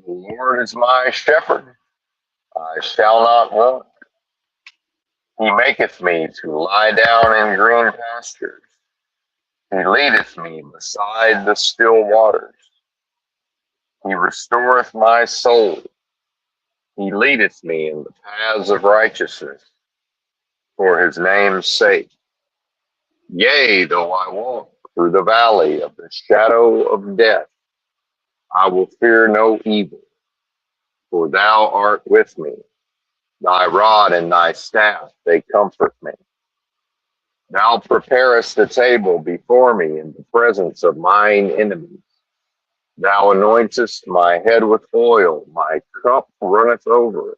The Lord is my shepherd, I shall not want. He maketh me to lie down in green pastures. He leadeth me beside the still waters. He restoreth my soul. He leadeth me in the paths of righteousness for his name's sake. Yea, though I walk through the valley of the shadow of death, I will fear no evil, for thou art with me. Thy rod and thy staff, they comfort me. Thou preparest a table before me in the presence of mine enemies. Thou anointest my head with oil, my cup runneth over.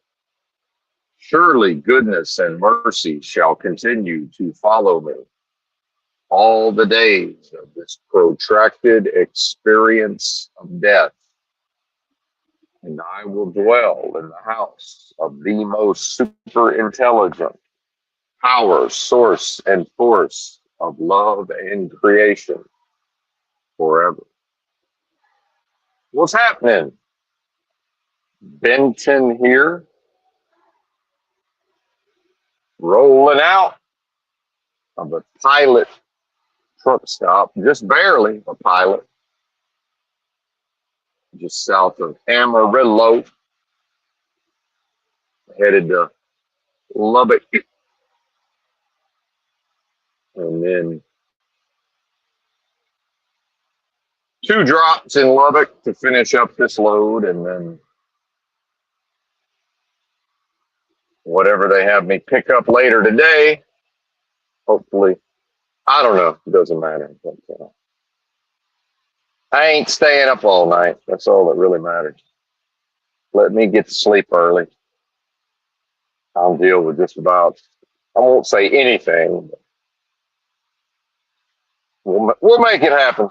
Surely goodness and mercy shall continue to follow me all the days of this protracted experience of death, and I will dwell in the house of the most super intelligent power, source, and force of love and creation forever. What's happening? Benton here, rolling out of a pilot truck stop, just barely a pilot, just south of Amarillo, headed to Lubbock, and then 2 drops in Lubbock to finish up this load, and then whatever they have me pick up later today, hopefully. I don't know. It doesn't matter. But, I ain't staying up all night. That's all that really matters. Let me get to sleep early. I'll deal with just about, I won't say anything, but we'll make it happen.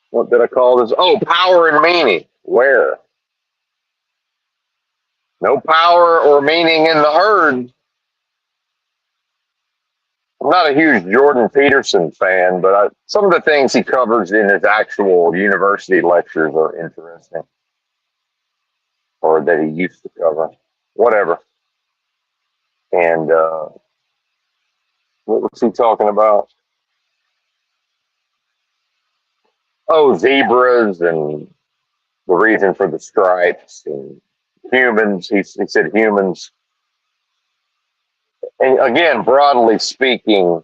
What did I call this? Oh, power and meaning. Where? No power or meaning in the herd. I'm not a huge Jordan Peterson fan, but some of the things he covers in his actual university lectures are interesting, or that he used to cover. Whatever. And what was he talking about? Oh, zebras and the reason for the stripes and humans. He said humans. And again, broadly speaking,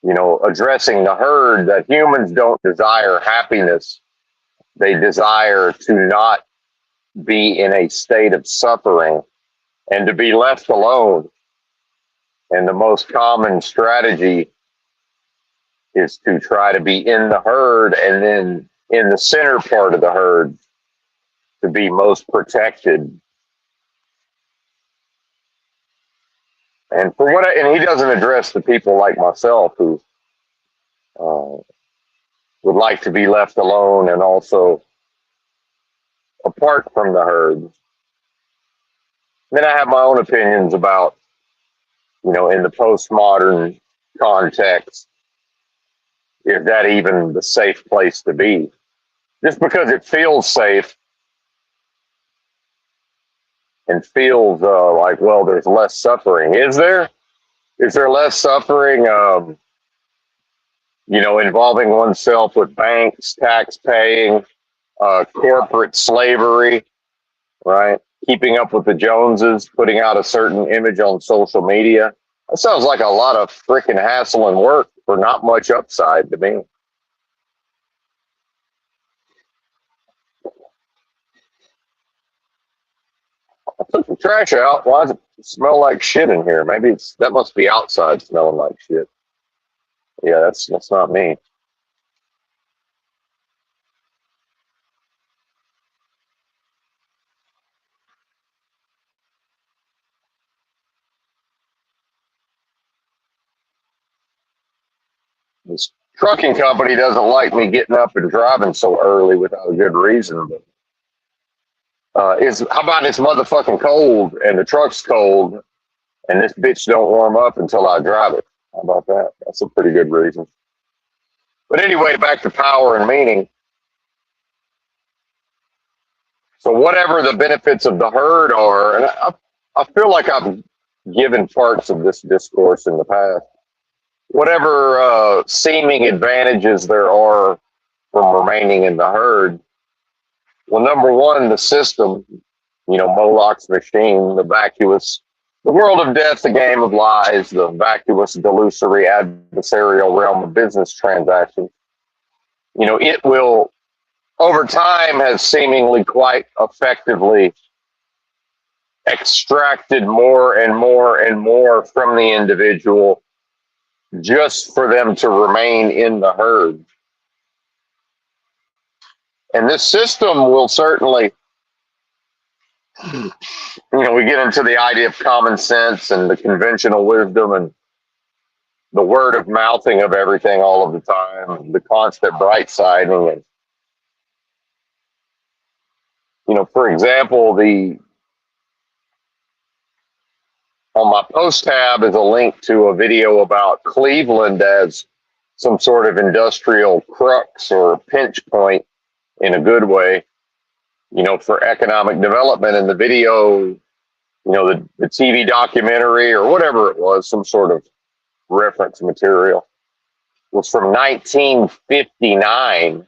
addressing the herd, that humans don't desire happiness. They desire to not be in a state of suffering and to be left alone. And the most common strategy is to try to be in the herd, and then in the center part of the herd to be most protected. And and he doesn't address the people like myself who would like to be left alone and also apart from the herd. Then I have my own opinions about, in the postmodern context, is that even the safe place to be? Just because it feels safe and feels like, well, there's less suffering. Is there? Is there less suffering, involving oneself with banks, tax paying, corporate slavery, right? Keeping up with the Joneses, putting out a certain image on social media. That sounds like a lot of freaking hassle and work for not much upside to me. I took the trash out. Why does it smell like shit in here? Maybe that must be outside smelling like shit. Yeah, that's not me. This trucking company doesn't like me getting up and driving so early without a good reason. But how about it's motherfucking cold and the truck's cold, and this bitch don't warm up until I drive it. How about that? That's a pretty good reason. But anyway, back to power and meaning. So whatever the benefits of the herd are, and I feel like I've given parts of this discourse in the past. Whatever seeming advantages there are from remaining in the herd, well, number one, the system, Moloch's machine, the vacuous, the world of death, the game of lies, the vacuous, delusory, adversarial realm of business transactions. It will, over time, has seemingly quite effectively extracted more and more and more from the individual just for them to remain in the herd. And this system will certainly, we get into the idea of common sense and the conventional wisdom and the word of mouthing of everything all of the time, the constant bright siding. And, for example, on my post tab is a link to a video about Cleveland as some sort of industrial crux or pinch point in a good way, for economic development. And the video, the TV documentary or whatever it was, some sort of reference material, was from 1959.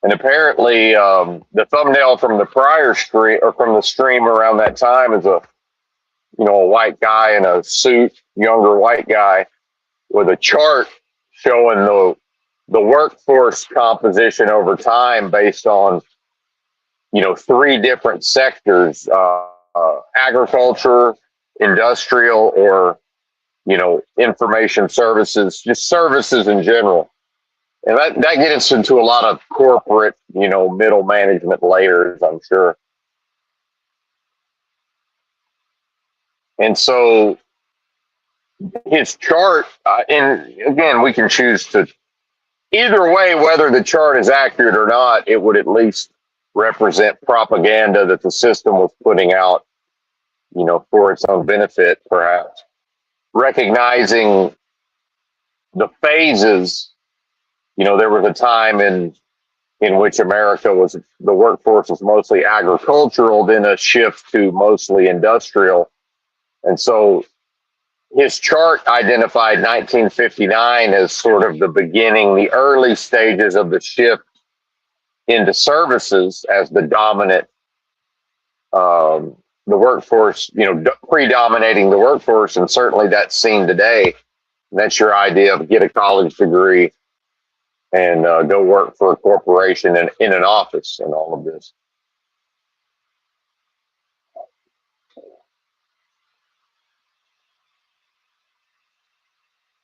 And apparently, the thumbnail from the prior stream or from the stream around that time is a white guy in a suit, younger white guy, with a chart showing the workforce composition over time based on, three different sectors: agriculture, industrial, or information services, just services in general. And that gets into a lot of corporate, middle management layers, I'm sure. And so his chart, and again, we can choose to, either way, whether the chart is accurate or not, it would at least represent propaganda that the system was putting out, for its own benefit, perhaps. Recognizing the phases, there was a time in which America the workforce was mostly agricultural, then a shift to mostly industrial. And so his chart identified 1959 as sort of the beginning, the early stages of the shift into services as the dominant, the workforce, predominating the workforce. And certainly that's seen today. And that's your idea of get a college degree and go work for a corporation in an office and all of this.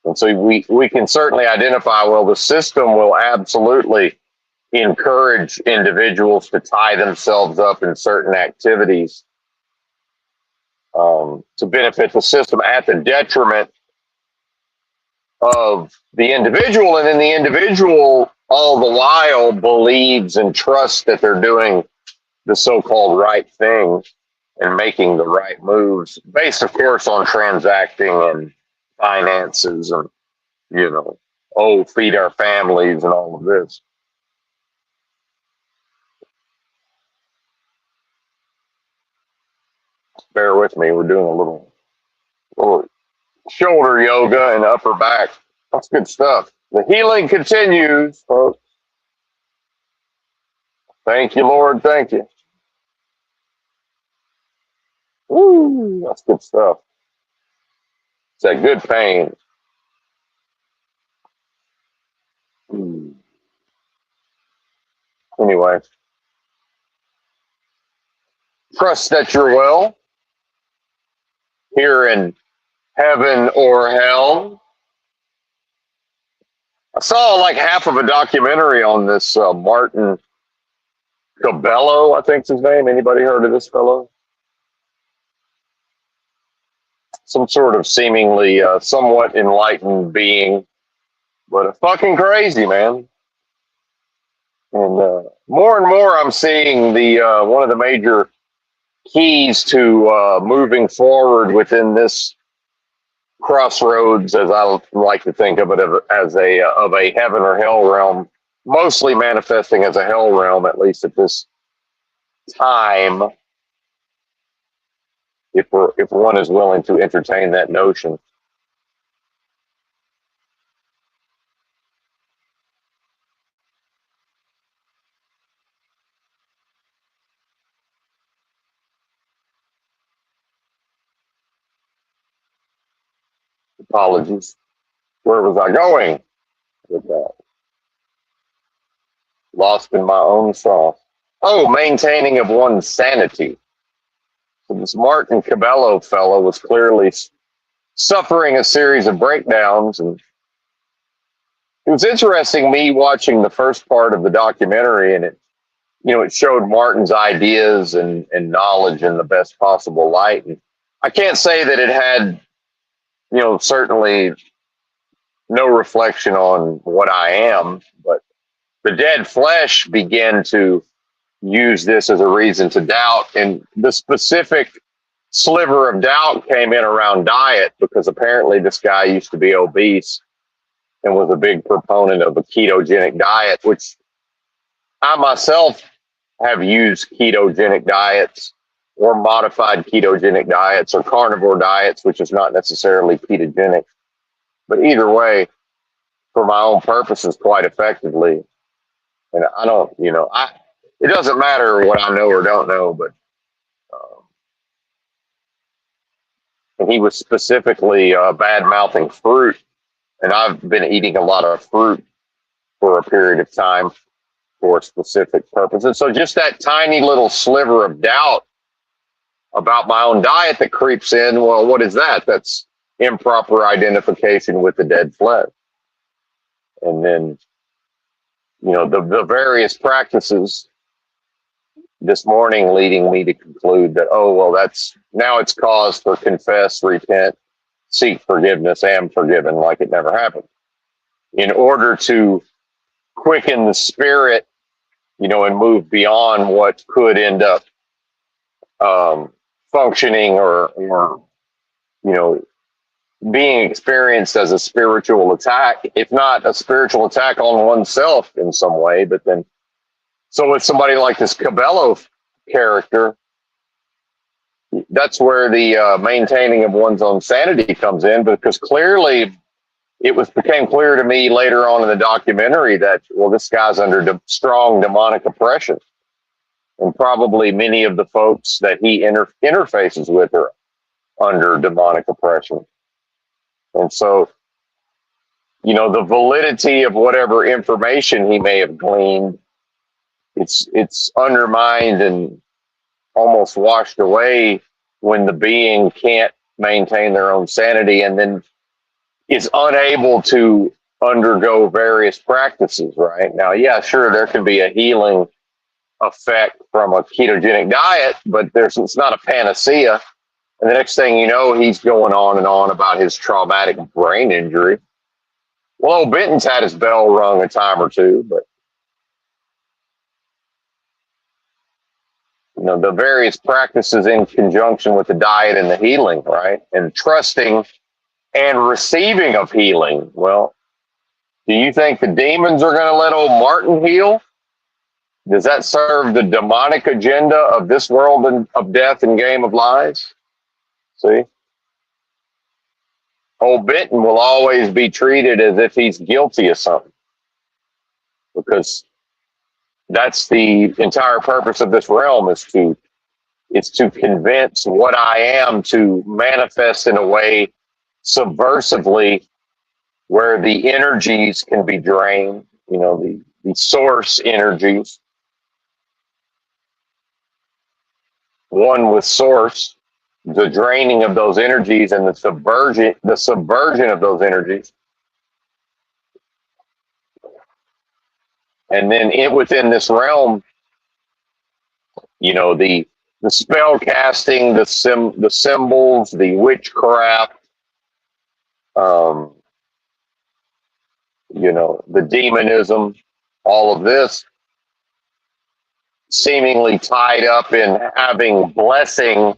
And so we can certainly identify, well, the system will absolutely encourage individuals to tie themselves up in certain activities to benefit the system at the detriment of the individual. And then the individual all the while believes and trusts that they're doing the so-called right thing and making the right moves based, of course, on transacting and finances and, feed our families and all of this. Bear with me. We're doing a little shoulder yoga and upper back. That's good stuff. The healing continues, folks. Thank you, Lord. Thank you. Woo, that's good stuff. It's that good pain. Anyway, trust that you're well here in heaven or hell. I saw like half of a documentary on this Martin Cabello, I think's his name. Anybody heard of this fellow? Some sort of seemingly somewhat enlightened being, but a fucking crazy man. And more and more, I'm seeing the one of the major keys to moving forward within this crossroads, as I like to think of it, as a heaven or hell realm, mostly manifesting as a hell realm, at least at this time, if one is willing to entertain that notion. Apologies. Where was I going with that? Lost in my own sauce. Oh, maintaining of one's sanity. So this Martin Cabello fellow was clearly suffering a series of breakdowns, and it was interesting me watching the first part of the documentary, and it showed Martin's ideas and knowledge in the best possible light. And I can't say that it had, certainly no reflection on what I am, but the dead flesh began to use this as a reason to doubt. And the specific sliver of doubt came in around diet, because apparently this guy used to be obese and was a big proponent of a ketogenic diet, which I myself have used ketogenic diets or modified ketogenic diets or carnivore diets, which is not necessarily ketogenic. But either way, for my own purposes, quite effectively. And I don't, it doesn't matter what I know or don't know, but and he was specifically bad mouthing fruit. And I've been eating a lot of fruit for a period of time for specific purposes. So just that tiny little sliver of doubt about my own diet that creeps in, well, what is that? That's improper identification with the dead flesh. And then, the various practices this morning leading me to conclude that, oh, well, now it's cause for confess, repent, seek forgiveness, am forgiven, like it never happened. In order to quicken the spirit, and move beyond what could end up functioning or being experienced as a spiritual attack, if not a spiritual attack on oneself in some way. But then, so with somebody like this Cabello character, that's where the maintaining of one's own sanity comes in, because clearly became clear to me later on in the documentary that, well, this guy's under strong demonic oppression. And probably many of the folks that he interfaces with are under demonic oppression. And so, the validity of whatever information he may have gleaned, it's undermined and almost washed away when the being can't maintain their own sanity, and then is unable to undergo various practices, right? Now, yeah, sure, there can be a healing effect from a ketogenic diet, but it's not a panacea. And the next thing you know, he's going on and on about his traumatic brain injury. Well, old Benton's had his bell rung a time or two, but the various practices in conjunction with the diet and the healing, right? And trusting and receiving of healing. Well, do you think the demons are going to let old Martin heal? Does that serve the demonic agenda of this world of death and game of lies? See? Old Benton will always be treated as if he's guilty of something, because that's the entire purpose of this realm, is to convince what I am to manifest in a way subversively, where the energies can be drained, the source energies, one with source, the draining of those energies and the subversion of those energies. And then within this realm, the spell casting, the symbols, the witchcraft, the demonism, all of this seemingly tied up in having blessing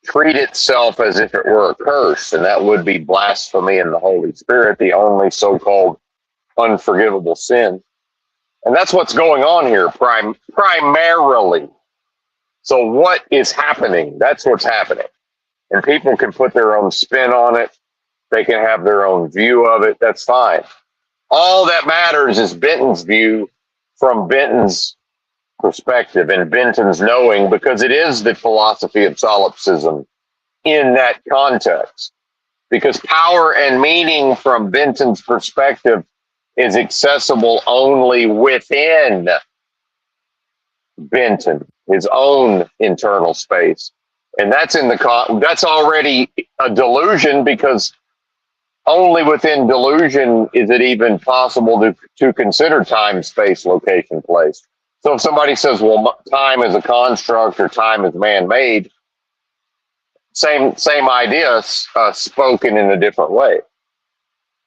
treat itself as if it were a curse, and that would be blasphemy in the Holy Spirit, the only so-called unforgivable sin. And that's what's going on here primarily. So what is happening? That's what's happening. And people can put their own spin on it. They can have their own view of it. That's fine. All that matters is Benton's view from Benton's perspective and Benton's knowing, because it is the philosophy of solipsism in that context. Because power and meaning from Benton's perspective is accessible only within Benton, his own internal space. And that's that's already a delusion, because only within delusion is it even possible to consider time, space, location, place. So if somebody says, well, time is a construct or time is man-made, same idea, spoken in a different way,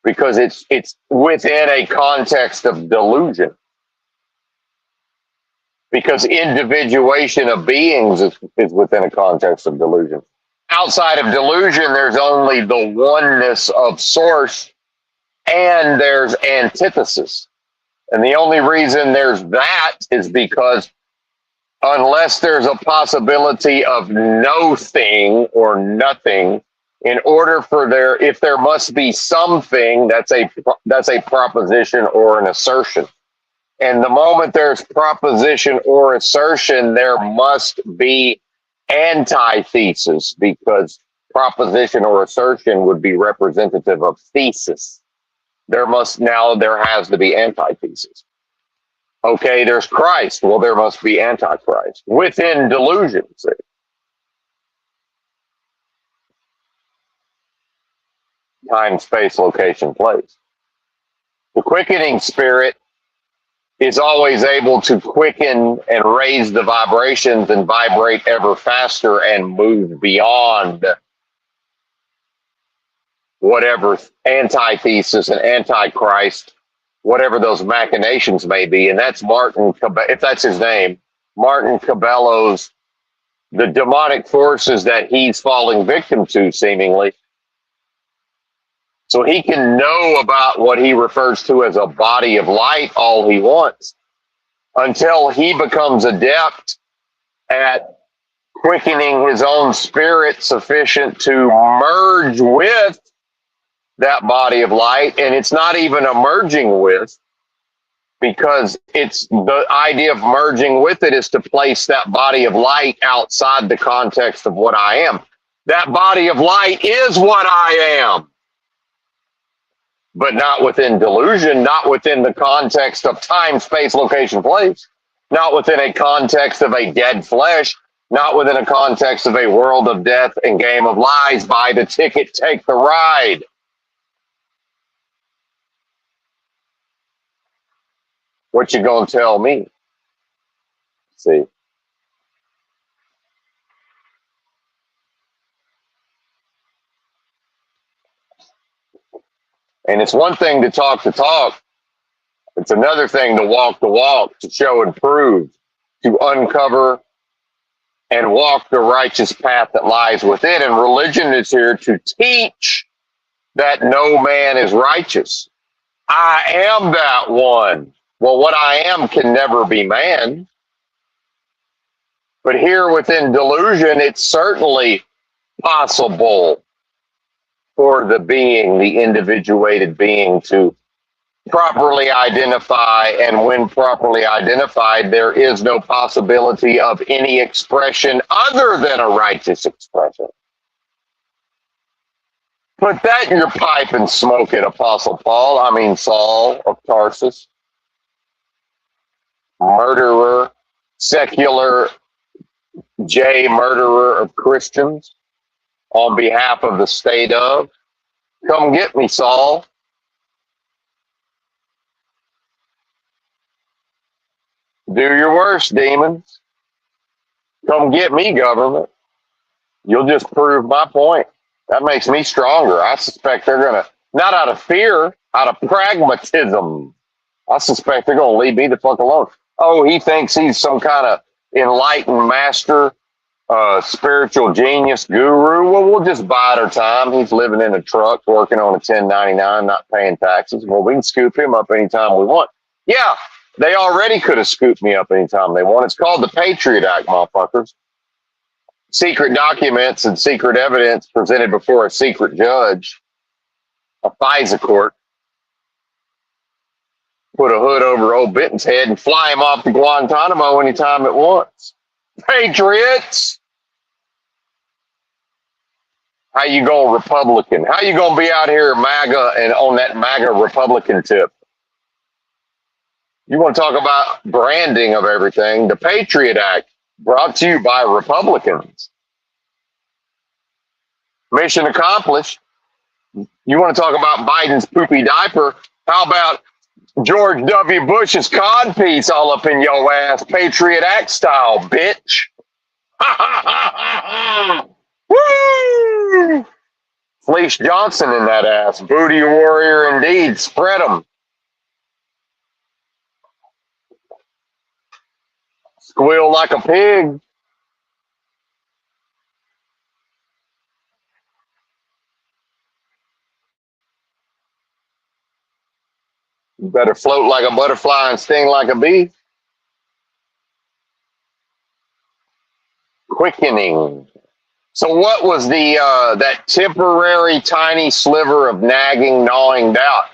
because it's within a context of delusion. Because individuation of beings is within a context of delusion. Outside of delusion, there's only the oneness of source, and there's antithesis. And the only reason there's that is because unless there's a possibility of no thing or nothing, in order for if there must be something, that's a proposition or an assertion. And the moment there's proposition or assertion, there must be antithesis, because proposition or assertion would be representative of thesis. There has to be antithesis. Okay, there's Christ. Well, there must be Antichrist within delusion. See? Time, space, location, place. The quickening spirit is always able to quicken and raise the vibrations and vibrate ever faster and move beyond whatever antithesis and antichrist, whatever those machinations may be. And that's if that's his name, Martin Cabello's, the demonic forces that he's falling victim to, seemingly. So he can know about what he refers to as a body of light all he wants, until he becomes adept at quickening his own spirit sufficient to merge with that body of light. And it's not even a merging with, because it's the idea of merging with it is to place that body of light outside the context of what I am. That body of light is what I am, but not within delusion, not within the context of time, space, location, place, not within a context of a dead flesh, not within a context of a world of death and game of lies. Buy the ticket, take the ride. What you gonna tell me? See? And it's one thing to talk the talk. It's another thing to walk the walk, to show and prove, to uncover and walk the righteous path that lies within. And religion is here to teach that no man is righteous. I am that one. Well, what I am can never be man. But here within delusion, it's certainly possible for the being, the individuated being, to properly identify. And when properly identified, there is no possibility of any expression other than a righteous expression. Put that in your pipe and smoke it, Saul of Tarsus. Murderer, secular murderer of Christians on behalf of the state of. Come get me, Saul. Do your worst, demons. Come get me, government. You'll just prove my point. That makes me stronger. I suspect they're going to, not out of fear, out of pragmatism, I suspect they're going to leave me the fuck alone. Oh, he thinks he's some kind of enlightened master, spiritual genius guru. Well, we'll just bide our time. He's living in a truck, working on a 1099, not paying taxes. Well, we can scoop him up anytime we want. Yeah, they already could have scooped me up anytime they want. It's called the Patriot Act, motherfuckers. Secret documents and secret evidence presented before a secret judge, a FISA court, put a hood over old Benton's head and fly him off to Guantanamo anytime it wants. Patriots! How you going Republican? How you going to be out here MAGA and on that MAGA Republican tip? You want to talk about branding of everything? The Patriot Act, brought to you by Republicans. Mission accomplished. You want to talk about Biden's poopy diaper? How about George W. Bush's codpiece all up in your ass, Patriot Act style, bitch? Woo! Fleece Johnson in that ass. Booty warrior indeed. Spread them. Squeal like a pig. You better float like a butterfly and sting like a bee. Quickening. So what was the that temporary tiny sliver of nagging, gnawing doubt?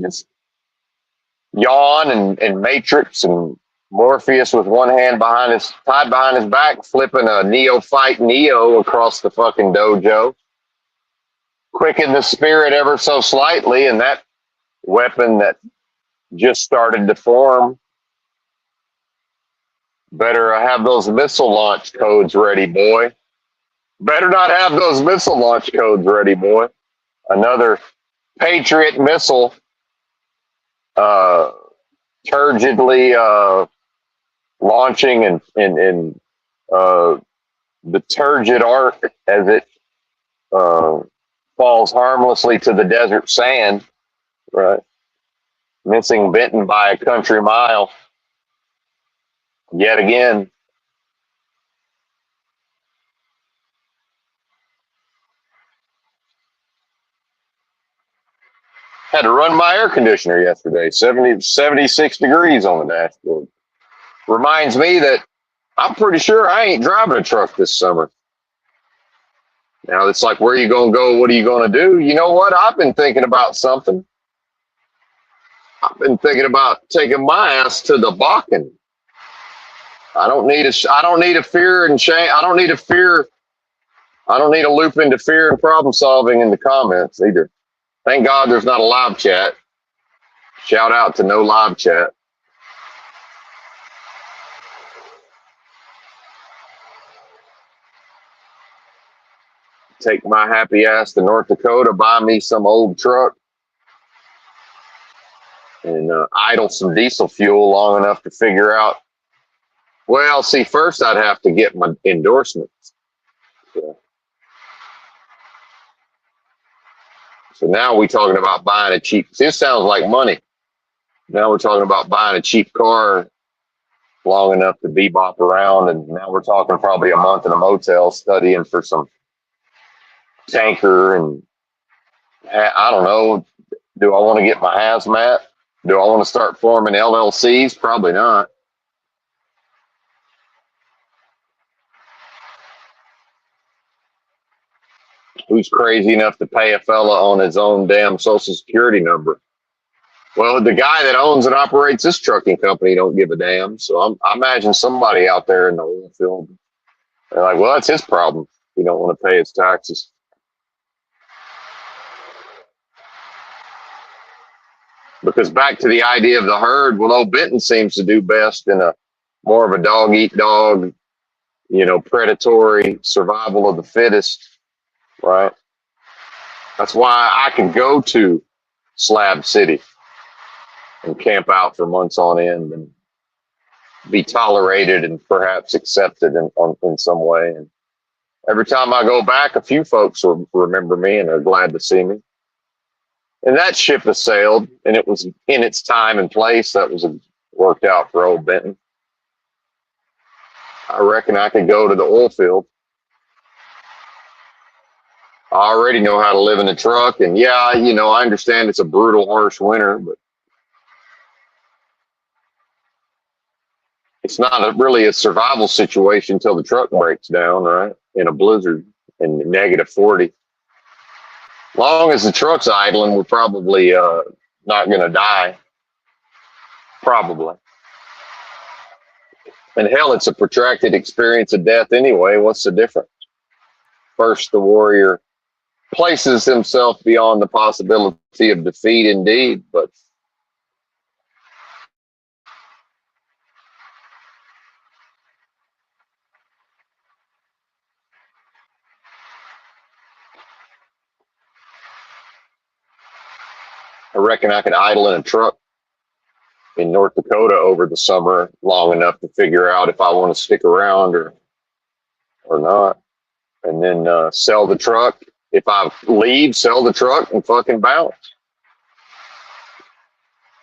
Just Yawn and Matrix and Morpheus with one hand tied behind his back, flipping a neophyte Neo across the fucking dojo. Quicken the spirit ever so slightly, and that weapon that just started to form better have those missile launch codes ready, boy. Better not have those missile launch codes ready, boy. Another Patriot missile turgidly launching in the turgid arc as it falls harmlessly to the desert sand, right? Missing Benton by a country mile. Yet again. Had to run my air conditioner yesterday, 76 degrees on the dashboard. Reminds me that I'm pretty sure I ain't driving a truck this summer. Now, it's like, where are you going to go? What are you going to do? You know what? I've been thinking about something. I've been thinking about taking my ass to the Bakken. I don't need a fear and shame. I don't need a loop into fear and problem solving in the comments either. Thank God there's not a live chat. Shout out to no live chat. Take my happy ass to North Dakota, buy me some old truck, and idle some diesel fuel long enough to figure out. Well, see, first I'd have to get my endorsements. Yeah. So now we're talking about buying a cheap. This sounds like money. Now we're talking about buying a cheap car long enough to bebop around, and now we're talking probably a month in a motel studying for some tanker, and I don't know. Do I want to get my hazmat? Do I want to start forming LLCs? Probably not. Who's crazy enough to pay a fella on his own damn social security number? Well, the guy that owns and operates this trucking company don't give a damn. So I imagine somebody out there in the oil field, they're like, well, that's his problem. He don't want to pay his taxes. Because back to the idea of the herd, well, old Benton seems to do best in a more of a dog eat dog, predatory survival of the fittest, right? That's why I can go to Slab City and camp out for months on end and be tolerated and perhaps accepted in some way. And every time I go back, a few folks will remember me and are glad to see me. And that ship has sailed, and it was in its time and place. That was a Worked out for old Benton. I reckon I could go to the oil field. I already know how to live in a truck, and yeah, I understand it's a brutal, harsh winter, but it's not really a survival situation until the truck breaks down, right? In a blizzard and negative 40. Long as the truck's idling, we're probably not going to die. Probably. And hell, it's a protracted experience of death anyway. What's the difference? First, the warrior places himself beyond the possibility of defeat, indeed, but I reckon I could idle in a truck in North Dakota over the summer long enough to figure out if I want to stick around or not, and then sell the truck. If I leave, sell the truck and fucking bounce.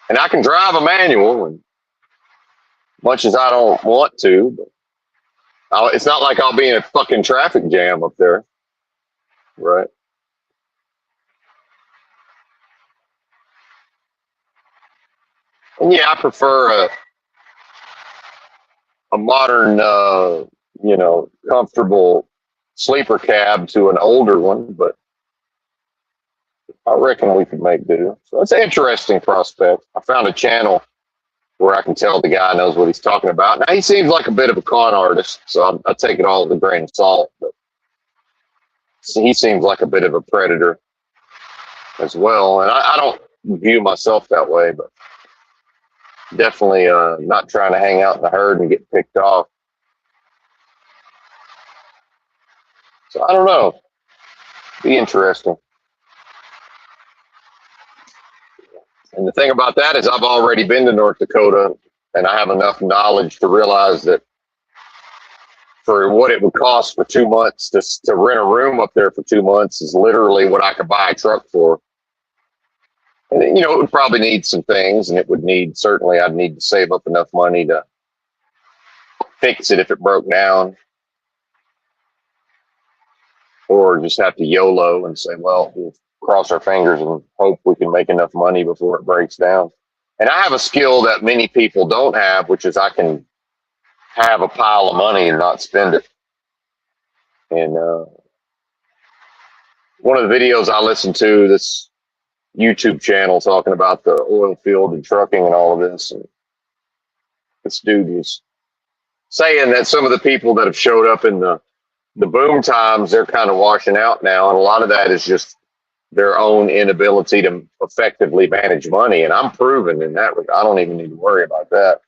And I can drive a manual, and much as I don't want to, but it's not like I'll be in a fucking traffic jam up there, right? And yeah, I prefer a modern, comfortable sleeper cab to an older one, but I reckon we could make do. So it's an interesting prospect. I found a channel where I can tell the guy knows what he's talking about. Now, he seems like a bit of a con artist, so I take it all with a grain of salt, but he seems like a bit of a predator as well. And I don't view myself that way, but definitely not trying to hang out in the herd and get picked off. So I don't know. Be interesting. And the thing about that is I've already been to North Dakota, and I have enough knowledge to realize that for what it would cost for 2 months to rent a room up there for 2 months is literally what I could buy a truck for. And it would probably need some things, and I'd need to save up enough money to fix it if it broke down, or just have to YOLO and say, well, we'll cross our fingers and hope we can make enough money before it breaks down. And I have a skill that many people don't have, which is I can have a pile of money and not spend it. And one of the videos I listened to, this YouTube channel talking about the oil field and trucking and all of this, and this dude was saying that some of the people that have showed up in the boom times, they're kind of washing out now, and a lot of that is just their own inability to effectively manage money. And I'm proven in that regard. I don't even need to worry about that.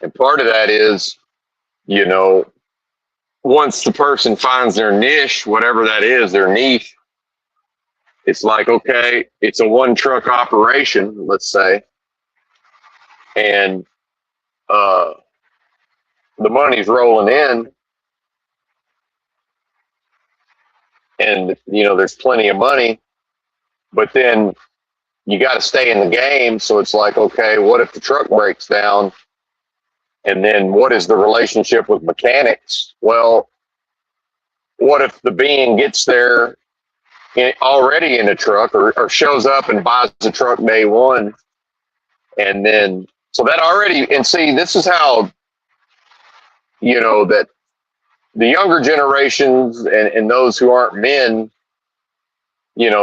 And part of that is, once the person finds their niche, whatever that is, their niche, it's like, okay, it's a one truck operation, let's say, and the money's rolling in, and there's plenty of money, but then you got to stay in the game. So it's like, okay, what if the truck breaks down? And then what is the relationship with mechanics? Well, what if the being gets there already in a truck, or shows up and buys the truck day one? And then, so that already, and see, this is how, that the younger generations and those who aren't men,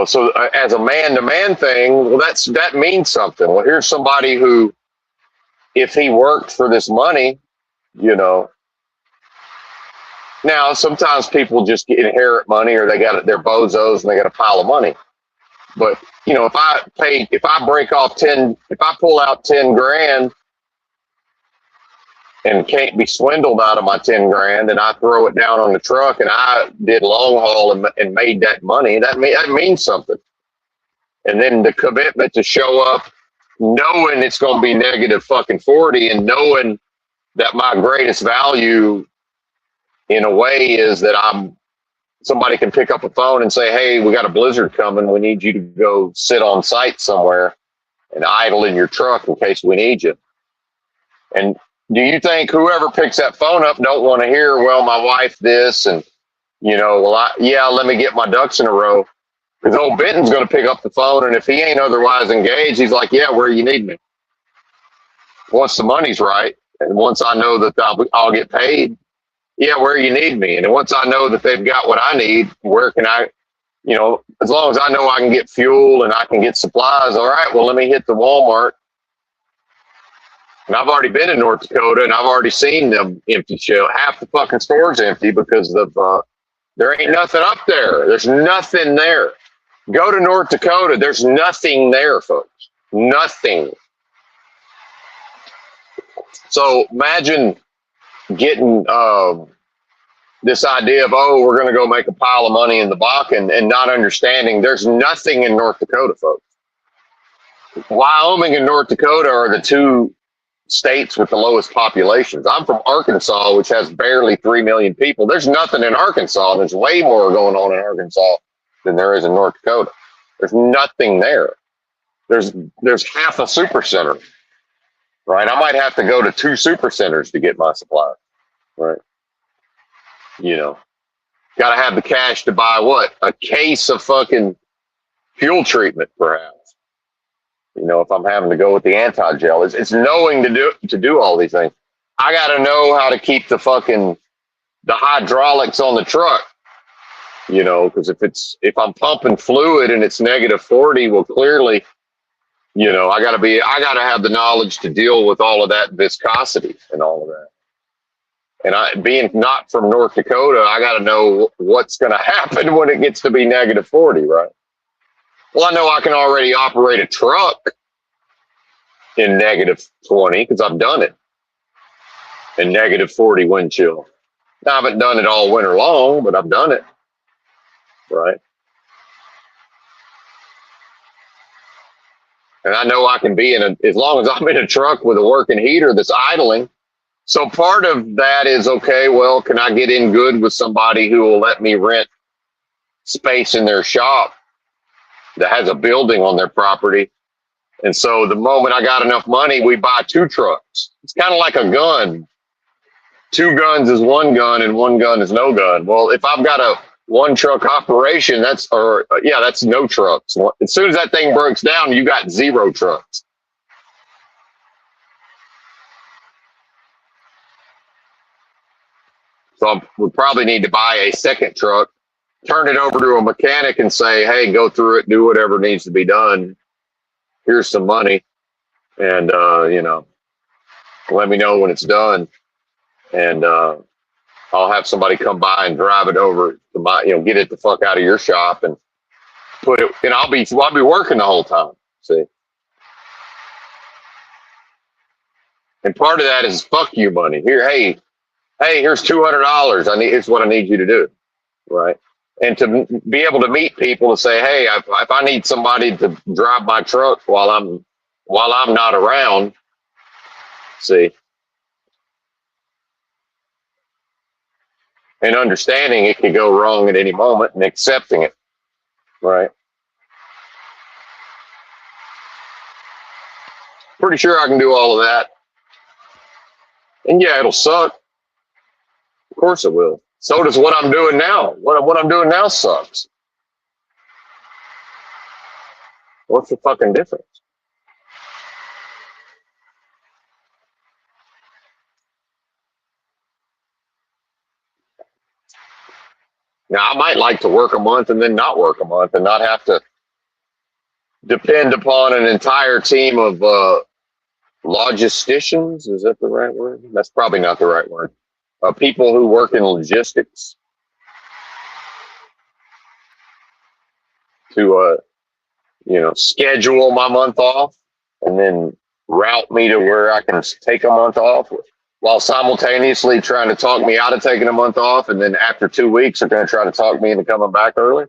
so as a man-to-man thing, well, that means something. Well, here's somebody who, if he worked for this money, now sometimes people just inherit money, or they're bozos and they got a pile of money. But if I pull out 10 grand and can't be swindled out of my 10 grand, and I throw it down on the truck and I did long haul and made that money, that means something. And then the commitment to show up knowing it's going to be negative fucking 40, and knowing that my greatest value in a way is that I'm somebody can pick up a phone and say, hey, we got a blizzard coming. We need you to go sit on site somewhere and idle in your truck in case we need you. And do you think whoever picks that phone up don't want to hear, well, my wife this and, let me get my ducks in a row. Because old Benton's going to pick up the phone, and if he ain't otherwise engaged, he's like, yeah, where you need me? Once the money's right, and once I know that I'll get paid, yeah, where you need me? And once I know that they've got what I need, where can I, as long as I know I can get fuel and I can get supplies, all right, well, let me hit the Walmart. And I've already been in North Dakota, and I've already seen them empty shelves. Half the fucking store's empty because of there ain't nothing up there. There's nothing there. Go to North Dakota. There's nothing there, folks. Nothing. So imagine getting this idea of, we're going to go make a pile of money in the Bakken and not understanding there's nothing in North Dakota, folks. Wyoming and North Dakota are the two states with the lowest populations. I'm from Arkansas, which has barely 3 million people. There's nothing in Arkansas. There's way more going on in Arkansas than there is in North Dakota. There's nothing there. There's half a super center, right? I might have to go to 2 super centers to get my supplies, right? Got to have the cash to buy what? A case of fucking fuel treatment, perhaps. If I'm having to go with the anti-gel, it's knowing to do all these things. I got to know how to keep the hydraulics on the truck, because if I'm pumping fluid and it's -40, well, clearly, I got to have the knowledge to deal with all of that viscosity and all of that. And being not from North Dakota, I got to know what's going to happen when it gets to be -40, right? Well, I know I can already operate a truck in -20 because I've done it in -40 wind chill. Now, I haven't done it all winter long, but I've done it, right? And I know I can be as long as I'm in a truck with a working heater that's idling. So part of that is, okay, well, can I get in good with somebody who will let me rent space in their shop that has a building on their property? And so the moment I got enough money, we buy 2 trucks. It's kind of like a gun. 2 guns is 1 gun and 1 gun is no gun. Well, if I've got a 1 truck operation, that's no trucks. As soon as that thing breaks down, you got 0 trucks. So I would probably need to buy a 2nd truck, turn it over to a mechanic and say, hey, go through it, do whatever needs to be done. Here's some money. And, let me know when it's done. And I'll have somebody come by and drive it over to get it the fuck out of your shop and put it, and I'll be working the whole time. See? And part of that is fuck you money. Here, hey, here's $200. It's what I need you to do, right? And to be able to meet people to say, hey, if I need somebody to drive my truck while I'm not around, see, and understanding it could go wrong at any moment and accepting it, right? Pretty sure I can do all of that. And yeah, it'll suck. Of course it will. So does what I'm doing now. What I'm doing now sucks. What's the fucking difference? Now, I might like to work a month and then not work a month and not have to depend upon an entire team of logisticians. Is that the right word? That's probably not the right word. People who work in logistics to, schedule my month off and then route me to where I can take a month off while simultaneously trying to talk me out of taking a month off. And then after 2 weeks, they're going to try to talk me into coming back early.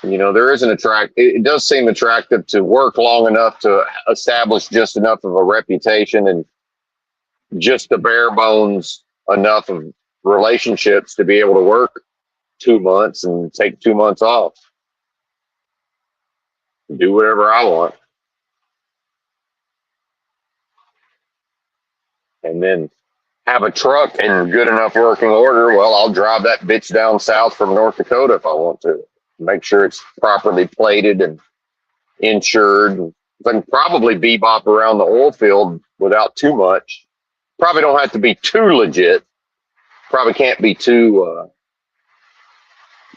There is it does seem attractive to work long enough to establish just enough of a reputation and just the bare bones enough of relationships to be able to work 2 months and take 2 months off, do whatever I want, and then have a truck in good enough working order. Well, I'll drive that bitch down south from North Dakota if I want to. Make sure it's properly plated and insured. I can probably bebop around the oil field without too much. Probably don't have to be too legit. Probably can't be too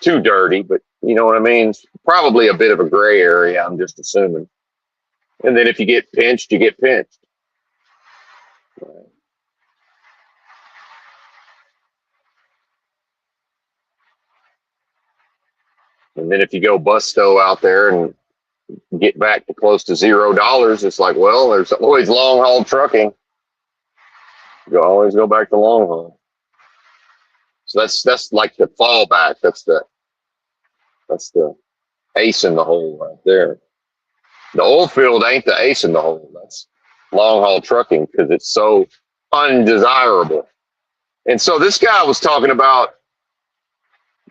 dirty, but you know what I mean? It's probably a bit of a gray area, I'm just assuming. And then if you get pinched, you get pinched. And then if you go busto out there and get back to close to $0, it's like, well, there's always long haul trucking. You always go back to long haul. So that's like the fallback. That's the ace in the hole right there. The oil field ain't the ace in the hole. That's long haul trucking because it's so undesirable. And so this guy was talking about,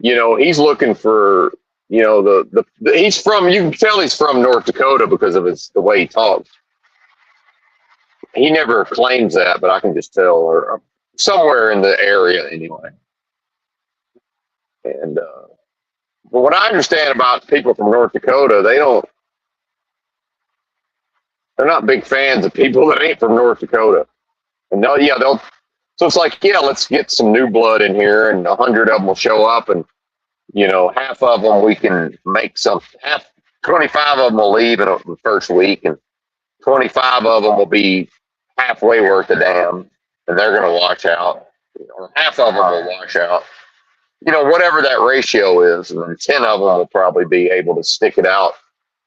he's looking for, he's from, you can tell he's from North Dakota because of the way he talks. He never claims that, but I can just tell, or somewhere in the area anyway. And, but what I understand about people from North Dakota, they're not big fans of people that ain't from North Dakota. And so it's like, yeah, let's get some new blood in here, and 100 of them will show up, and half of them we can make 25 of them will leave in the first week, and 25 of them will be halfway worth a damn, and they're going to wash out. Half of them will wash out. Whatever that ratio is, and then 10 of them will probably be able to stick it out,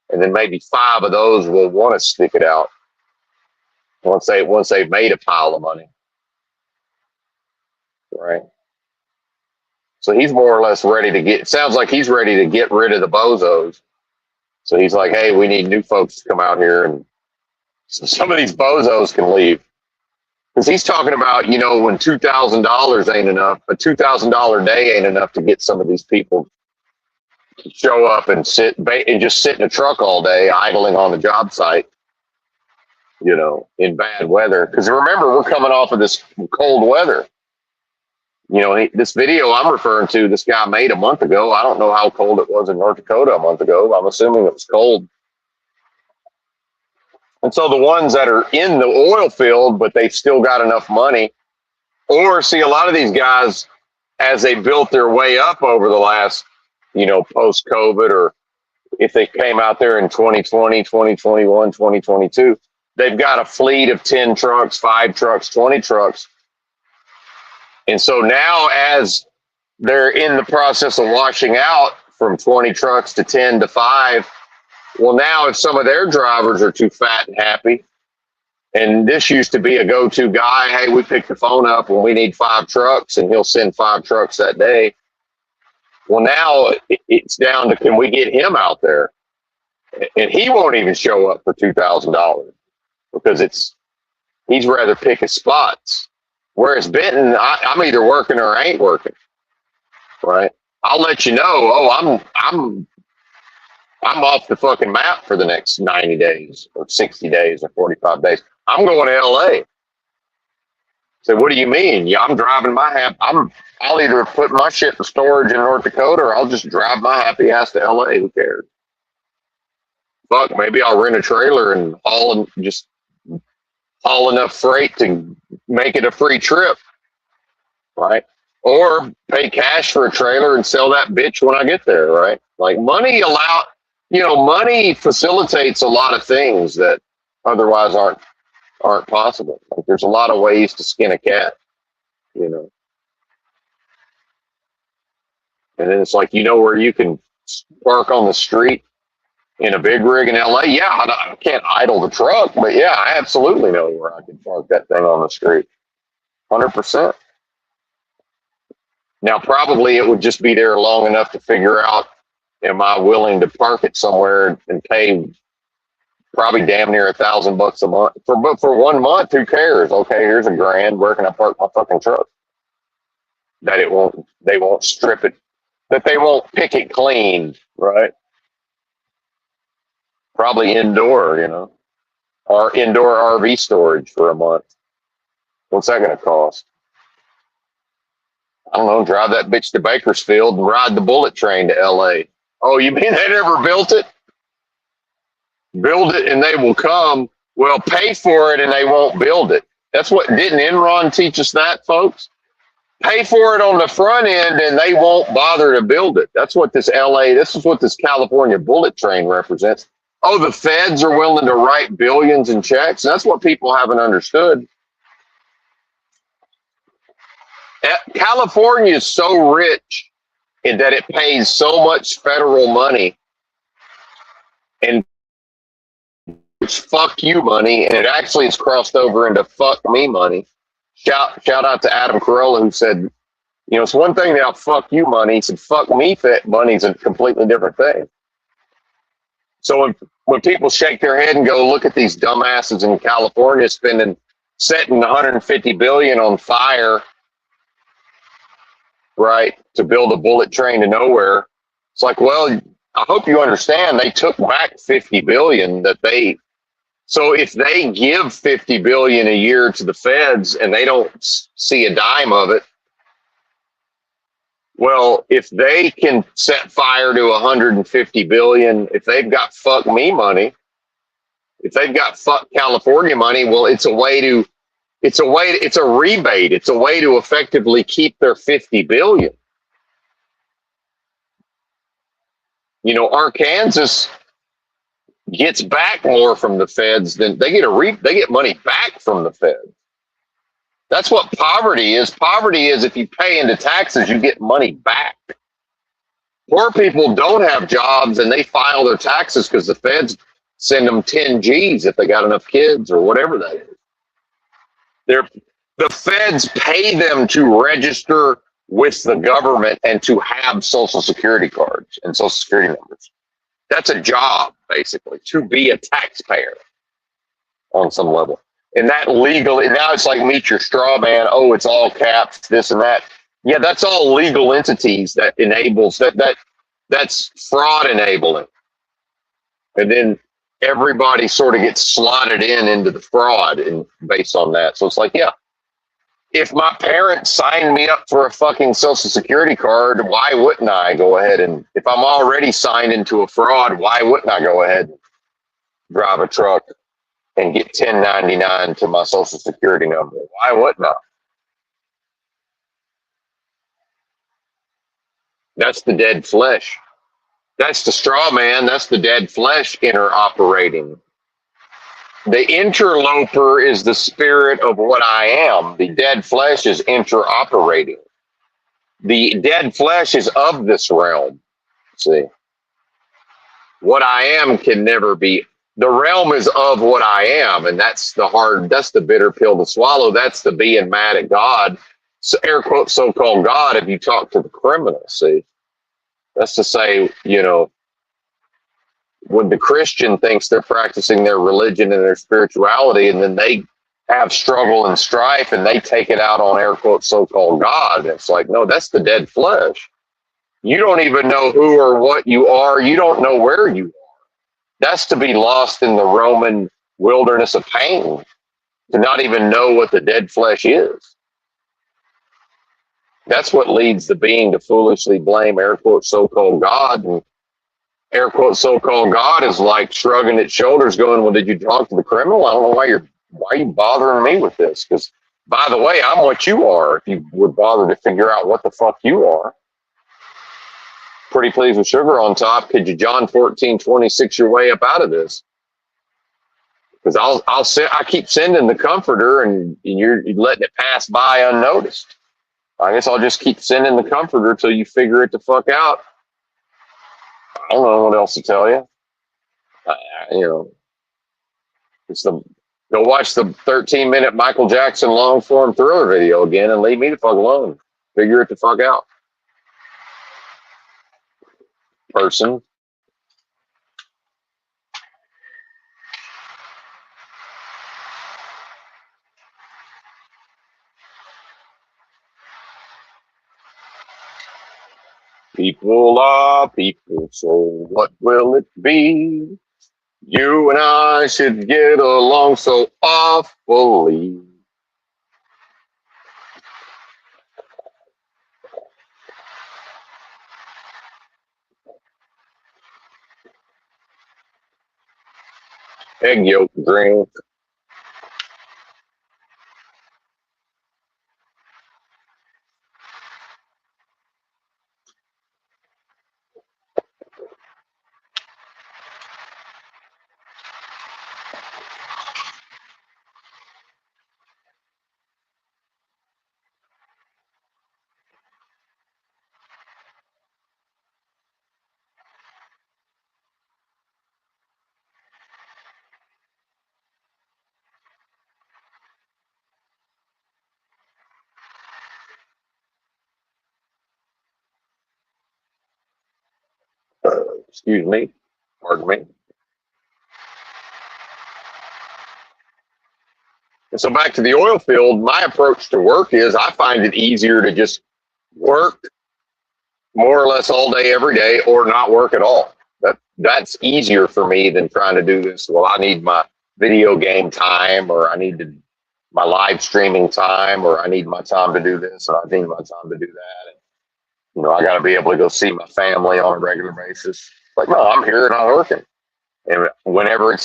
and then maybe 5 of those will want to stick it out once they've made a pile of money, right? So he's more or less ready to it sounds like he's ready to get rid of the bozos. So he's like, hey, we need new folks to come out here, and so some of these bozos can leave. Because he's talking about, when $2,000 ain't enough, a $2,000 day ain't enough to get some of these people to show up and just sit in a truck all day, idling on the job site, in bad weather. Because remember, we're coming off of this cold weather. This video I'm referring to, this guy made a month ago. I don't know how cold it was in North Dakota a month ago. I'm assuming it was cold. And so the ones that are in the oil field, but they've still got enough money, or see a lot of these guys, as they built their way up over the last, post-COVID, or if they came out there in 2020, 2021, 2022, they've got a fleet of 10 trucks, 5 trucks, 20 trucks. And so now as they're in the process of washing out from 20 trucks to 10 to 5, well, now if some of their drivers are too fat and happy, and this used to be a go-to guy, hey, we pick the phone up when we need 5 trucks, and he'll send 5 trucks that day. Well, now it's down to, can we get him out there? And he won't even show up for $2,000 because he's rather pick his spots. Whereas Benton, I'm either working or I ain't working, right? I'll let you know, oh, I'm off the fucking map for the next 90 days or 60 days or 45 days. I'm going to LA. So what do you mean? Yeah, I'm driving I'll either put my shit in storage in North Dakota, or I'll just drive my happy ass to LA. Who cares? Fuck, maybe I'll rent a trailer and haul enough freight to make it a free trip, right? Or pay cash for a trailer and sell that bitch when I get there, right? Like money facilitates a lot of things that otherwise aren't possible. Like there's a lot of ways to skin a cat, And then it's like, where you can park on the street in a big rig in LA. Yeah, I can't idle the truck, but yeah, I absolutely know where I can park that thing on the street. 100%. Now, probably it would just be there long enough to figure out, am I willing to park it somewhere and pay probably damn near $1,000 a month for 1 month? Who cares? Okay, here's $1,000. Where can I park my fucking truck? that they won't strip it, that they won't pick it clean, right? Probably indoor, or indoor RV storage for a month. What's that going to cost? I don't know. Drive that bitch to Bakersfield and ride the bullet train to LA. Oh, you mean they never built it? Build it and they will come. Well, pay for it and they won't build it. That's what, didn't Enron teach us that, folks? Pay for it on the front end and they won't bother to build it. That's what this is what this California bullet train represents. Oh, the feds are willing to write billions in checks. That's what people haven't understood. California is so rich in that it pays so much federal money and it's fuck you money, and it actually has crossed over into fuck me money. Shout out to Adam Carolla, who said, it's one thing now, fuck you money. He said, fuck me money is a completely different thing. So when people shake their head and go, look at these dumbasses in California setting 150 billion on fire, right, to build a bullet train to nowhere. It's like, well, I hope you understand they took back 50 billion so if they give 50 billion a year to the feds and they don't see a dime of it, well, if they can set fire to 150 billion, if they've got fuck me money, if they've got fuck California money, well, it's a rebate. It's a way to effectively keep their 50 billion. Arkansas gets back more from the feds than they get money back from the feds. That's what poverty is. Poverty is if you pay into taxes, you get money back. Poor people don't have jobs and they file their taxes because the feds send them 10 G's if they got enough kids or whatever that is. The feds pay them to register with the government and to have Social Security cards and Social Security numbers. That's a job, basically, to be a taxpayer on some level. And that legally, now it's like meet your straw man. Oh, it's all caps, this and that. Yeah, that's all legal entities that enables that's fraud enabling. And then everybody sort of gets slotted into the fraud and based on that. So it's like, yeah, if my parents signed me up for a fucking Social Security card, why wouldn't I go ahead and, if I'm already signed into a fraud, why wouldn't I go ahead and drive a truck and get 1099 to my Social Security number? Why wouldn't I? That's the dead flesh. That's the straw man. That's the dead flesh interoperating. The interloper is the spirit of what I am. The dead flesh is interoperating. The dead flesh is of this realm. See, what I am can never be. The realm is of what I am, and that's the bitter pill to swallow. That's the being mad at God, so air quote so-called God. If you talk to the criminal, see, that's to say, when the Christian thinks they're practicing their religion and their spirituality, and then they have struggle and strife, and they take it out on air quote so-called God. It's like, no, that's the dead flesh. You don't even know who or what you are. You don't know where you are. That's to be lost in the Roman wilderness of pain, to not even know what the dead flesh is. That's what leads the being to foolishly blame air quote so-called God. And air quote so-called God is like shrugging its shoulders going, well, did you talk to the criminal? I don't know why are you bothering me with this? Because by the way, I'm what you are. If you would bother to figure out what the fuck you are. Pretty pleased with sugar on top. Could you John 14:26 your way up out of this? Because I keep sending the comforter and you're letting it pass by unnoticed. I guess I'll just keep sending the comforter till you figure it the fuck out. I don't know what else to tell you. Go watch the 13-minute Michael Jackson long form Thriller video again and leave me the fuck alone. Figure it the fuck out, person. People are people, so what will it be? You and I should get along so awfully. Egg yolk drink. Excuse me. Pardon me. And so back to the oil field, my approach to work is I find it easier to just work more or less all day, every day, or not work at all. That's easier for me than trying to do this. Well, I need my video game time, or I need my live streaming time, or I need my time to do this, and I need my time to do that. And, I got to be able to go see my family on a regular basis. Like, no, I'm here and I'm working. And whenever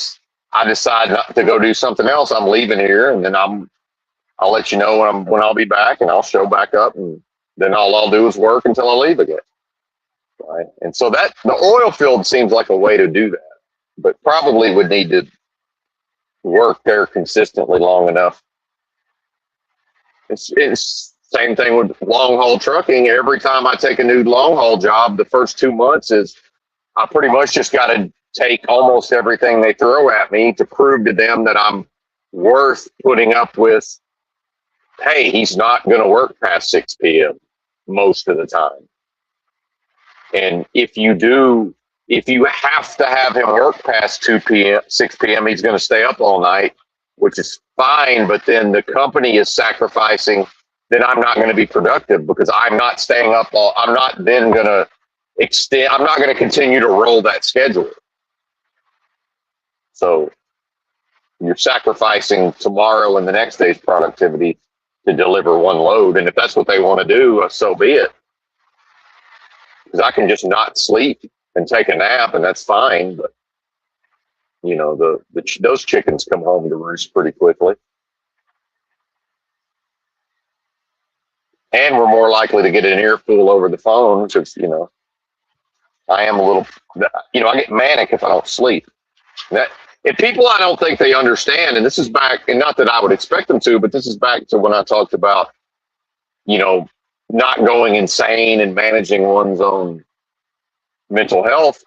I decide not to go do something else, I'm leaving here, and then I'll let you know when I'll be back, and I'll show back up, and then all I'll do is work until I leave again. Right. And so that the oil field seems like a way to do that, but probably would need to work there consistently long enough. It's same thing with long haul trucking. Every time I take a new long haul job, the first 2 months is I pretty much just got to take almost everything they throw at me to prove to them that I'm worth putting up with. Hey, he's not going to work past 6 p.m. most of the time. And if you have to have him work past 2 p.m., 6 p.m., he's going to stay up all night, which is fine. But then the company is sacrificing, then I'm not going to be productive because I'm not staying up I'm not then going to I'm not going to continue to roll that schedule. So you're sacrificing tomorrow and the next day's productivity to deliver one load. And if that's what they want to do, so be it. Because I can just not sleep and take a nap, and that's fine. But those chickens come home to roost pretty quickly, and we're more likely to get an earful over the phone because I am a little, I get manic if I don't sleep. If people, I don't think they understand, and this is back, and not that I would expect them to, but this is back to when I talked about, not going insane and managing one's own mental health.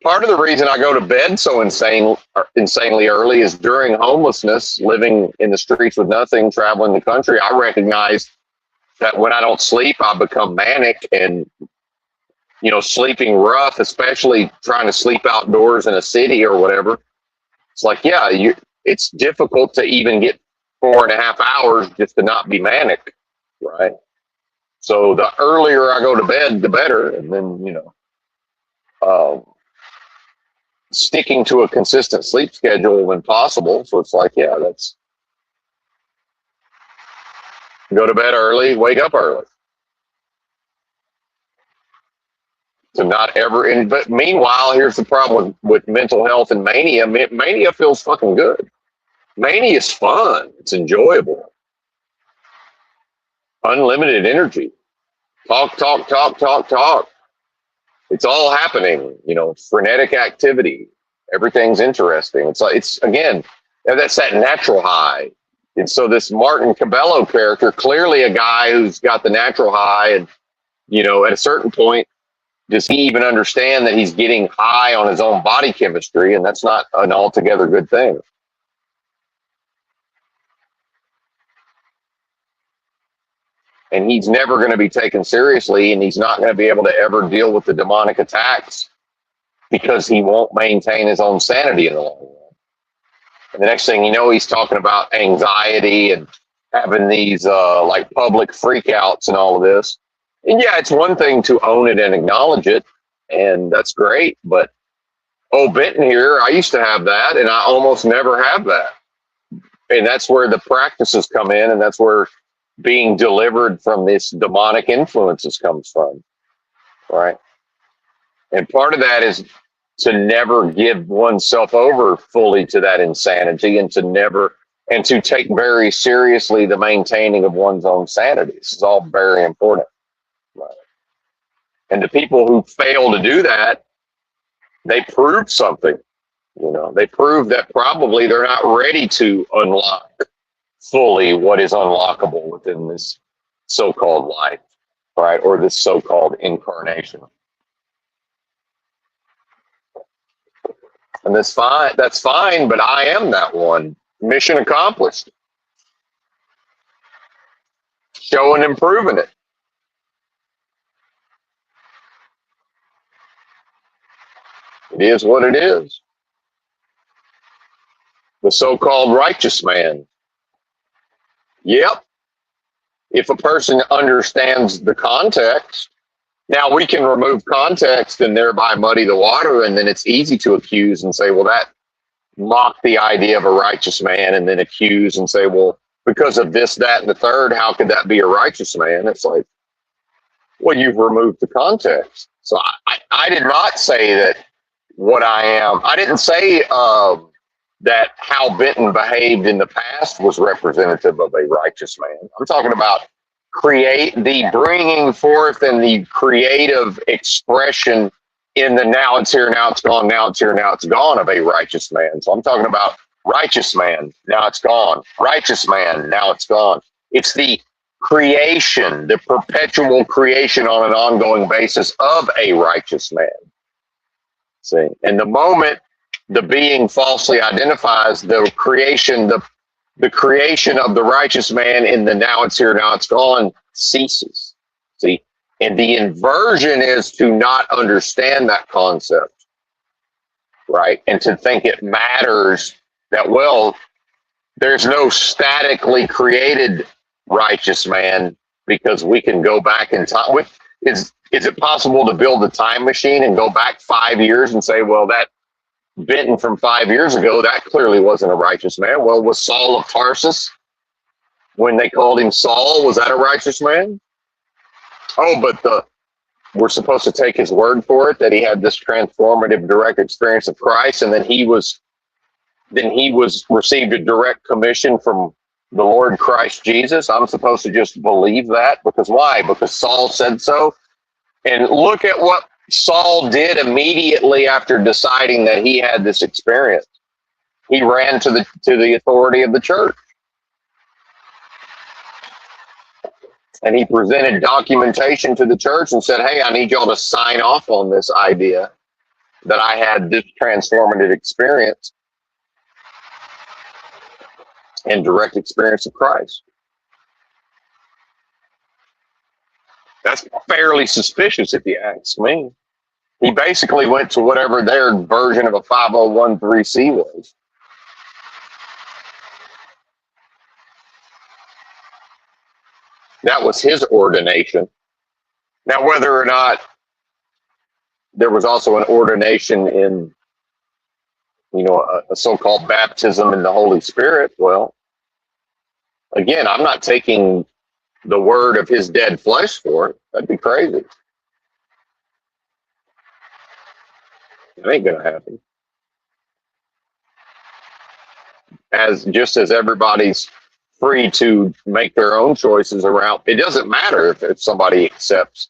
Part of the reason I go to bed so insanely early is during homelessness, living in the streets with nothing, traveling the country, I recognize that when I don't sleep, I become manic and, sleeping rough, especially trying to sleep outdoors in a city or whatever. It's like, it's difficult to even get 4.5 hours just to not be manic, right? So the earlier I go to bed, the better. And then, sticking to a consistent sleep schedule when possible. So it's like, that's go to bed early, wake up early. So not ever, but meanwhile, here's the problem with mental health and mania. Mania feels fucking good. Mania is fun. It's enjoyable. Unlimited energy. Talk. It's all happening, frenetic activity. Everything's interesting. It's again, that's that natural high. And so this Martin Cabello character, clearly a guy who's got the natural high. And, at a certain point, does he even understand that he's getting high on his own body chemistry? And that's not an altogether good thing. And he's never going to be taken seriously, and he's not going to be able to ever deal with the demonic attacks because he won't maintain his own sanity in the long run. And the next thing you know, he's talking about anxiety and having these like public freakouts and all of this. And yeah, it's one thing to own it and acknowledge it, and that's great. But oh, Benton here, I used to have that, and I almost never have that. And that's where the practices come in, and that's where being delivered from this demonic influences comes from, right? And part of that is to never give oneself over fully to that insanity, and to never and to take very seriously the maintaining of one's own sanity. This is all very important. Right? And the people who fail to do that, they prove something. They prove that probably they're not ready to unlock fully what is unlockable within this so-called life, right? Or this so-called incarnation. And that's fine, but I am that one. Mission accomplished. Showing and proving it. It is what it is. The so-called righteous man. Yep. If a person understands the context, now we can remove context and thereby muddy the water, and then it's easy to accuse and say, well, that mocked the idea of a righteous man, and then accuse and say, well, because of this, that, and the third, how could that be a righteous man? It's like, well, you've removed the context. So I did not say that what I am. I didn't say that how Benton behaved in the past was representative of a righteous man. I'm talking about create the bringing forth and the creative expression in the now it's here, now it's gone, now it's here, now it's gone of a righteous man. So I'm talking about righteous man, now it's gone. Righteous man, now it's gone. It's the creation, the perpetual creation on an ongoing basis of a righteous man. See, and the moment the being falsely identifies the creation, the creation of the righteous man in the now it's here, now it's gone ceases. See, and the inversion is to not understand that concept, right? And to think it matters that, well, there's no statically created righteous man because we can go back in time. Is it possible to build a time machine and go back 5 years and say, well, that Benton from 5 years ago, that clearly wasn't a righteous man? Well, was Saul of Tarsus, when they called him Saul, was that a righteous man? Oh, but we're supposed to take his word for it that he had this transformative direct experience of Christ, and then he was received a direct commission from the Lord Christ Jesus. I'm supposed to just believe that because why? Because Saul said so. And look at what Saul did immediately after deciding that he had this experience. He ran to the authority of the church. And he presented documentation to the church and said, hey, I need y'all to sign off on this idea that I had this transformative experience and direct experience of Christ. That's fairly suspicious if you ask me. He basically went to whatever their version of a 5013C was. That was his ordination. Now, whether or not there was also an ordination in, a so-called baptism in the Holy Spirit, well, again, I'm not taking the word of his dead flesh for it. That'd be crazy. It ain't going to happen. Just as everybody's free to make their own choices around, it doesn't matter if somebody accepts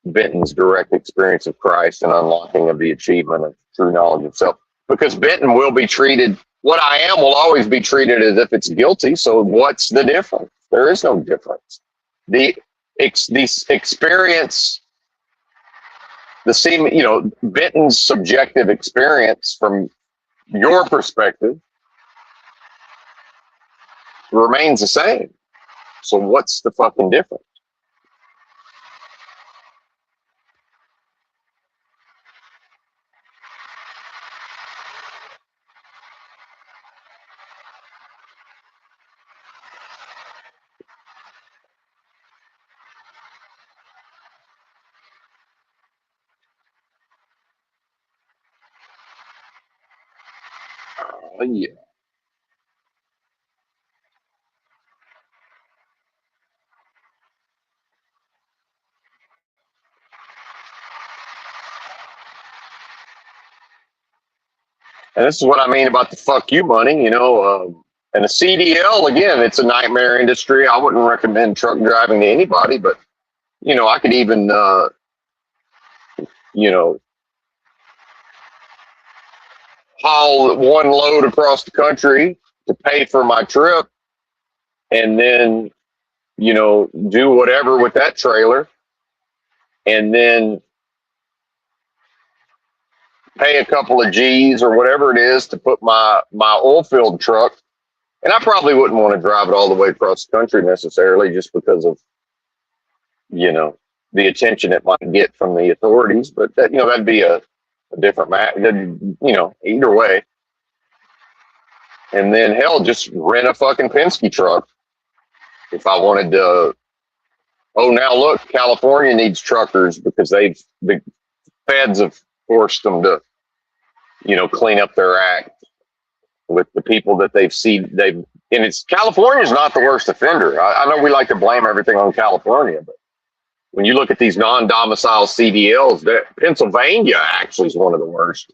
Benton's direct experience of Christ and unlocking of the achievement of true knowledge of self, because Benton will be treated, what I am will always be treated as if it's guilty. So what's the difference? There is no difference. The experience, Benton's subjective experience from your perspective remains the same. So what's the fucking difference? Oh, yeah. And this is what I mean about the fuck you money, and the CDL, again, it's a nightmare industry. I wouldn't recommend truck driving to anybody, but, I could even, you know, haul one load across the country to pay for my trip and then, do whatever with that trailer and then pay a couple of G's or whatever it is to put my oil filled truck. And I probably wouldn't want to drive it all the way across the country necessarily just because of, you know, the attention it might get from the authorities. But that, that'd be a different matter, either way. And then hell, just rent a fucking Penske truck if I wanted to. Oh, now look, California needs truckers because the feds have forced them to, clean up their act with the people that they've seen. And it's California's not the worst offender. I know we like to blame everything on California, but when you look at these non-domicile CDLs, that Pennsylvania actually is one of the worst.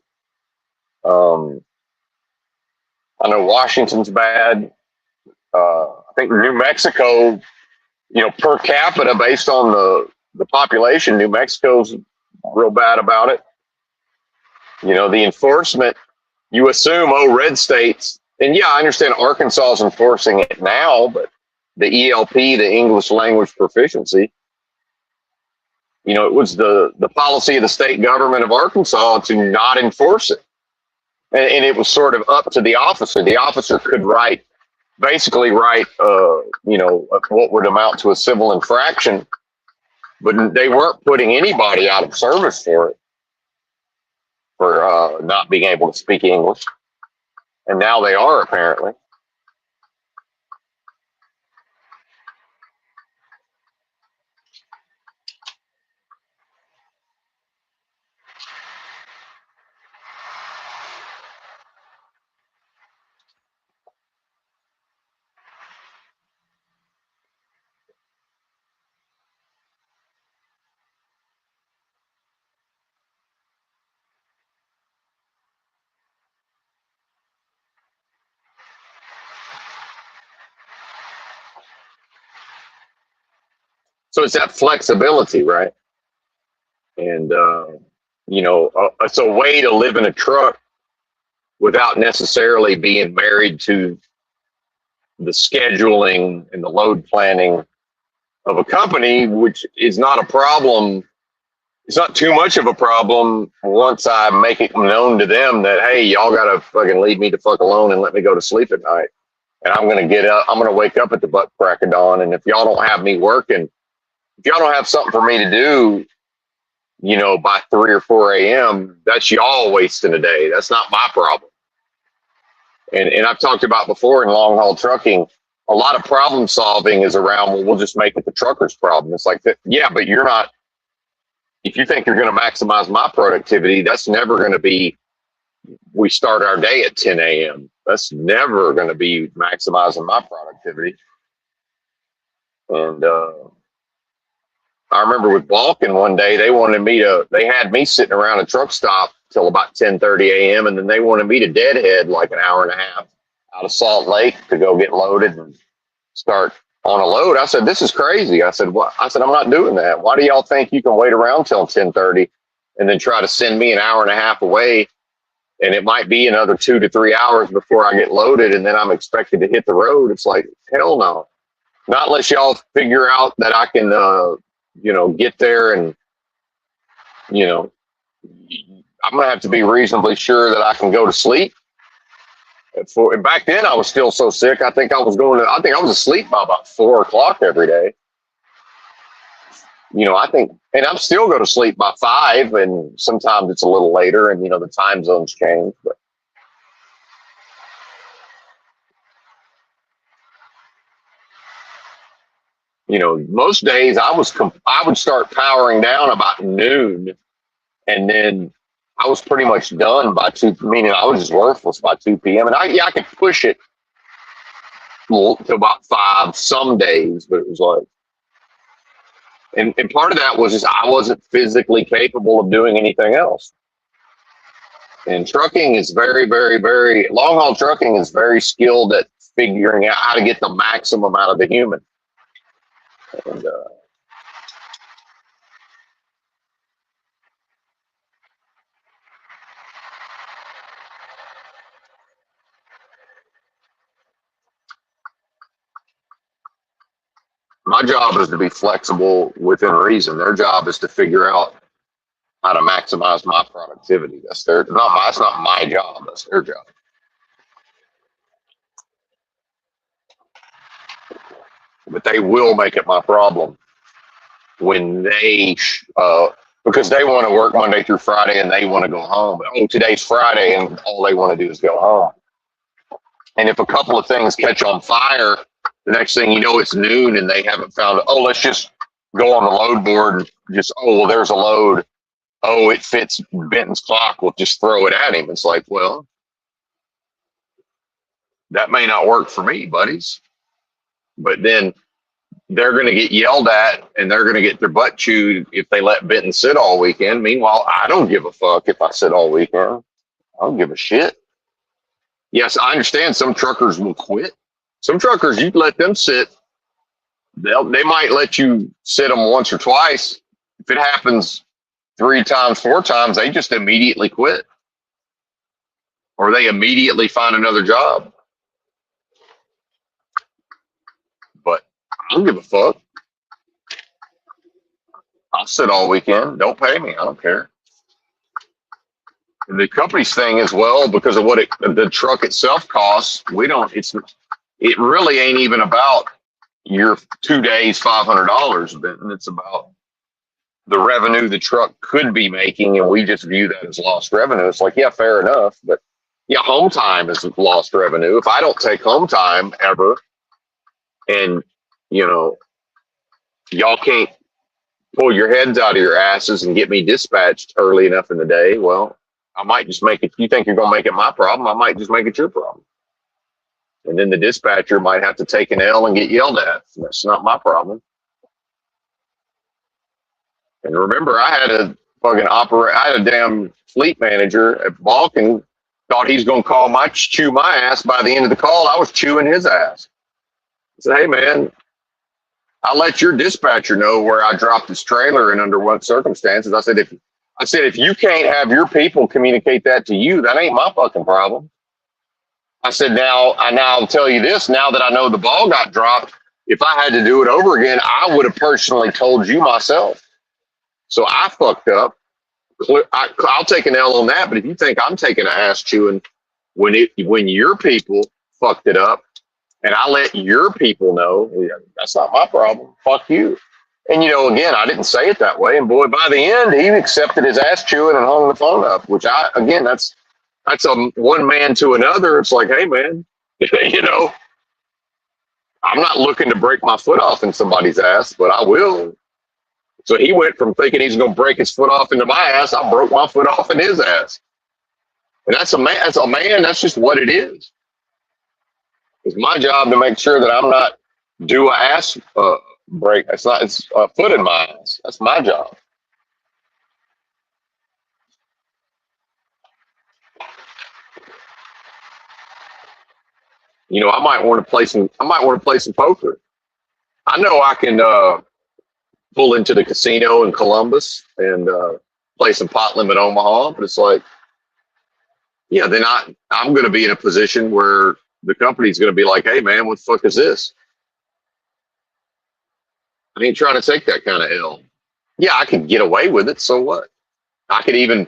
I know Washington's bad. I think New Mexico, per capita, based on the population, New Mexico's real bad about it. The enforcement, you assume, red states, and yeah, I understand Arkansas is enforcing it now, but the ELP, the English language proficiency, it was the policy of the state government of Arkansas to not enforce it. And it was sort of up to the officer. The officer could basically write, what would amount to a civil infraction, but they weren't putting anybody out of service for it, for not being able to speak English. And now they are, apparently. So it's that flexibility, right? And, it's a way to live in a truck without necessarily being married to the scheduling and the load planning of a company, which is not a problem. It's not too much of a problem once I make it known to them that, hey, y'all got to fucking leave me the fuck alone and let me go to sleep at night. And I'm going to get up, I'm going to wake up at the butt crack of dawn. And if y'all don't have me working, if y'all don't have something for me to do, by 3 or 4 a.m., that's y'all wasting a day. That's not my problem. And I've talked about before in long haul trucking, a lot of problem solving is around, well, we'll just make it the trucker's problem. It's like, yeah, but you're not, if you think you're going to maximize my productivity, that's never going to be, we start our day at 10 a.m. That's never going to be maximizing my productivity. And I remember with Balkan one day, they had me sitting around a truck stop till about 10:30 a.m. And then they wanted me to deadhead like an hour and a half out of Salt Lake to go get loaded and start on a load. I said, this is crazy. I said, what? I said, I'm not doing that. Why do y'all think you can wait around till 10:30 and then try to send me an hour and a half away? And it might be another 2 to 3 hours before I get loaded. And then I'm expected to hit the road. It's like, hell no. Not unless y'all figure out that I can, get there and, I'm going to have to be reasonably sure that I can go to sleep. And back then I was still so sick. I think I was asleep by about 4 o'clock every day. And I'm still go to sleep by 5, and sometimes it's a little later, and the time zones change. But most days I would start powering down about noon, and then I was pretty much done by 2, meaning I was just worthless by 2 p.m. And I could push it to about 5 some days, but it was like, and part of that was just I wasn't physically capable of doing anything else. And trucking is very, very, very, long haul trucking is very skilled at figuring out how to get the maximum out of the human. And my job is to be flexible within reason. Their job is to figure out how to maximize my productivity. That's not my job. That's their job. But they will make it my problem when because they want to work Monday through Friday and they want to go home. Oh, today's Friday and all they want to do is go home. And if a couple of things catch on fire, the next thing you know, it's noon and they haven't found it. Oh, let's just go on the load board and just, oh, well, there's a load. Oh, it fits Benton's clock. We'll just throw it at him. It's like, well, that may not work for me, buddies. But then they're going to get yelled at and they're going to get their butt chewed if they let Benton sit all weekend. Meanwhile, I don't give a fuck if I sit all weekend. I don't give a shit. Yes, I understand some truckers will quit. Some truckers, you let them sit, they might let you sit them once or twice. If it happens 3 times, 4 times, they just immediately quit. Or they immediately find another job. But I don't give a fuck. I'll sit all weekend. Don't pay me. I don't care. And the company's thing as well, because of what the truck itself costs, it really ain't even about your 2 days, $500, Benton. It's about the revenue the truck could be making, and we just view that as lost revenue. It's like, yeah, fair enough, but yeah, home time is lost revenue. If I don't take home time ever, and y'all can't pull your heads out of your asses and get me dispatched early enough in the day, well, I might just make it. You think you're going to make it my problem? I might just make it your problem. And then the dispatcher might have to take an L and get yelled at. That's not my problem. And remember, I had a damn fleet manager at Balkan, thought he's going to chew my ass. By the end of the call, I was chewing his ass. I said, hey, man, I'll let your dispatcher know where I dropped this trailer and under what circumstances. I said, if you can't have your people communicate that to you, that ain't my fucking problem. I said, now I'll tell you this, now that I know the ball got dropped, if I had to do it over again, I would have personally told you myself. So I fucked up. I'll take an L on that, but if you think I'm taking an ass chewing when your people fucked it up and I let your people know, that's not my problem. Fuck you. And, again, I didn't say it that way. And boy, by the end, he accepted his ass chewing and hung the phone up, which that's a one man to another. It's like, hey, man, I'm not looking to break my foot off in somebody's ass, but I will. So he went from thinking he's going to break his foot off into my ass. I broke my foot off in his ass. And that's a man. That's just what it is. It's my job to make sure that I'm not due a ass break. It's a foot in my ass. That's my job. I might want to play some poker. I know I can pull into the casino in Columbus and play some pot limit Omaha, but it's like, yeah, then I'm going to be in a position where the company's going to be like, hey, man, what the fuck is this? I ain't trying to take that kind of L. Yeah, I could get away with it. So what? I could even,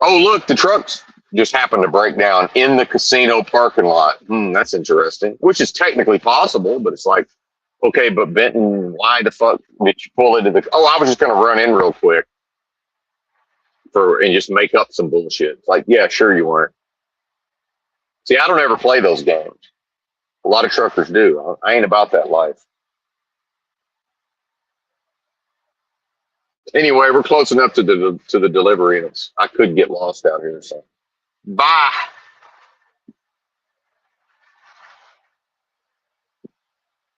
oh, look, the trucks just happened to break down in the casino parking lot. That's interesting, which is technically possible, but it's like, okay, but Benton, why the fuck did you pull into I was just going to run in real quick and just make up some bullshit. It's like, yeah, sure you weren't. See, I don't ever play those games. A lot of truckers do. I ain't about that life. Anyway, we're close enough to the delivery. And I could get lost out here. So bye.